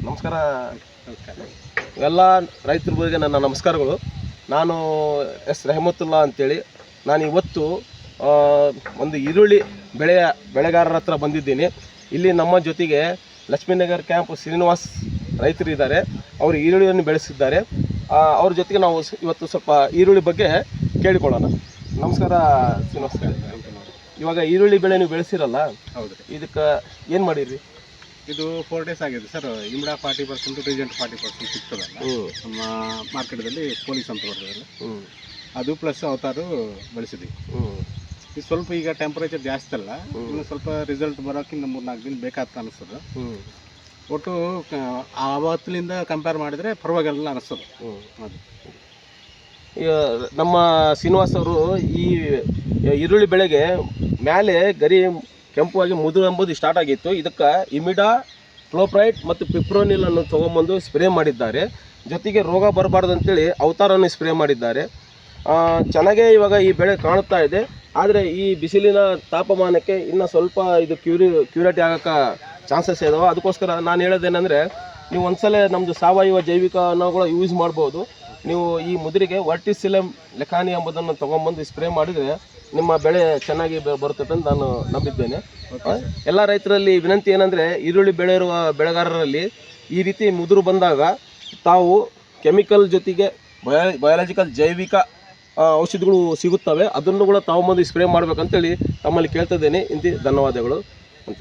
ನಮಸ್ಕಾರ. ಎಲ್ಲ ರೈತರಿಗೆ ನನ್ನ ನಮಸ್ಕಾರಗಳು. ನಾನು ಎಸ್ ರೆಹಮತುಲ್ಲಾ ಅಂತೇಳಿ. ನಾನು ಇವತ್ತು ಒಂದು ಈರುಳ್ಳಿ ಬೆಳೆಗಾರರ ಹತ್ರ ಬಂದಿದ್ದೀನಿ. ಇಲ್ಲಿ ನಮ್ಮ ಜೊತೆಗೆ ಲಕ್ಷ್ಮೀನಗರ ಕ್ಯಾಂಪ್ ಶ್ರೀನಿವಾಸ್ ರೈತರು ಇದ್ದಾರೆ. ಅವರು ಈರುಳ್ಳಿಯನ್ನು ಬೆಳೆಸಿದ್ದಾರೆ. ಅವ್ರ ಜೊತೆಗೆ ನಾವು ಇವತ್ತು ಸ್ವಲ್ಪ ಈರುಳ್ಳಿ ಬಗ್ಗೆ ಕೇಳಿಕೊಳ್ಳೋಣ. ನಮಸ್ಕಾರ ಶ್ರೀನಿವಾಸ್. ಇವಾಗ ಈರುಳ್ಳಿ ಬೆಳೆ ನೀವು ಬೆಳೆಸಿರಲ್ಲ? ಹೌದು. ಇದಕ್ಕೆ ಏನು ಮಾಡಿರಿ? ಇದು 4 days ಆಗಿದೆ ಸರ್. ಇಮ್ಡಾ 40%, ರೀಜೆಂಟ್ 40% ಸಿಗ್ತದಲ್ಲ ನಮ್ಮ ಮಾರ್ಕೆಟ್ದಲ್ಲಿ, ಪೊಲೀಸ್ ಅಂತ ಬರ್ತದಲ್ಲ, ಅದು ಪ್ಲಸ್ ಅವತಾರು ಬೆಳೆಸಿದ್ವಿ. ಇದು ಸ್ವಲ್ಪ ಈಗ ಟೆಂಪರೇಚರ್ ಜಾಸ್ತಿ ಅಲ್ಲ, ಇನ್ನು ಸ್ವಲ್ಪ ರಿಸಲ್ಟ್ ಬರೋಕ್ಕಿಂತ 3-4 ದಿನ ಬೇಕಾಗ್ತ ಅನಿಸ್ತದೆ. ಒಟ್ಟು ಆವತ್ತಿನಿಂದ ಕಂಪೇರ್ ಮಾಡಿದರೆ ಪರವಾಗಿಲ್ಲ ಅನಿಸ್ತದೆ. ಅದು ನಮ್ಮ ಶ್ರೀನಿವಾಸ್ ಅವರು ಈ ಈರುಳ್ಳಿ ಬೆಳೆಗೆ ಮೇಲೆ ಗರಿ ಕೆಂಪುವಾಗಿ ಮುದುರು ಎಂಬುದು ಸ್ಟಾರ್ಟ್ ಆಗಿತ್ತು. ಇದಕ್ಕೆ ಇಮಿಡಾ, ಕ್ಲೋಪ್ರೈಟ್ ಮತ್ತು ಪಿಪ್ರೋನಿಲ್ ಅನ್ನು ತೊಗೊಂಬಂದು ಸ್ಪ್ರೇ ಮಾಡಿದ್ದಾರೆ. ಜೊತೆಗೆ ರೋಗ ಬರಬಾರ್ದು ಅಂತೇಳಿ ಅವತಾರನ್ನು ಸ್ಪ್ರೇ ಮಾಡಿದ್ದಾರೆ. ಚೆನ್ನಾಗೇ ಇವಾಗ ಈ ಬೆಳೆ ಕಾಣುತ್ತಾ ಇದೆ. ಆದರೆ ಈ ಬಿಸಿಲಿನ ತಾಪಮಾನಕ್ಕೆ ಇನ್ನು ಸ್ವಲ್ಪ ಇದು ಕ್ಯೂರಿಟಿ ಆಗೋಕ್ಕೆ ಚಾನ್ಸಸ್ ಇದಾವೆ. ಅದಕ್ಕೋಸ್ಕರ ನಾನು ಹೇಳೋದೇನೆಂದರೆ, ನೀವು ಒಂದ್ಸಲ ನಮ್ಮದು ಸಾವಯವ ಜೈವಿಕನ ಕೂಡ ಯೂಸ್ ಮಾಡ್ಬೋದು. ನೀವು ಈ ಮುದುರಿಗೆ ವರ್ಟಿಸಿಲಮ್ ಲೆಖಾನಿ ಎಂಬುದನ್ನು ತೊಗೊಂಬಂದು ಸ್ಪ್ರೇ ಮಾಡಿದರೆ ನಿಮ್ಮ ಬೆಳೆ ಚೆನ್ನಾಗಿ ಬರುತ್ತದೆ ಅಂತ ನಾನು ನಂಬಿದ್ದೇನೆ. ಎಲ್ಲ ರೈತರಲ್ಲಿ ವಿನಂತಿ ಏನಂದರೆ, ಈರುಳ್ಳಿ ಬೆಳೆಯಿರುವ ಬೆಳೆಗಾರರಲ್ಲಿ ಈ ರೀತಿ ಮುದುರು ಬಂದಾಗ ತಾವು ಕೆಮಿಕಲ್ ಜೊತೆಗೆ ಬಯಾಲಜಿಕಲ್ ಜೈವಿಕ ಔಷಧಿಗಳು ಸಿಗುತ್ತವೆ, ಅದನ್ನು ಕೂಡ ತಾವು ಬಂದು ಸ್ಪ್ರೇ ಮಾಡಬೇಕಂತೇಳಿ ತಮ್ಮಲ್ಲಿ ಕೇಳ್ತಿದ್ದೇನೆ. ಇಂತಿ ಧನ್ಯವಾದಗಳು ಅಂತ.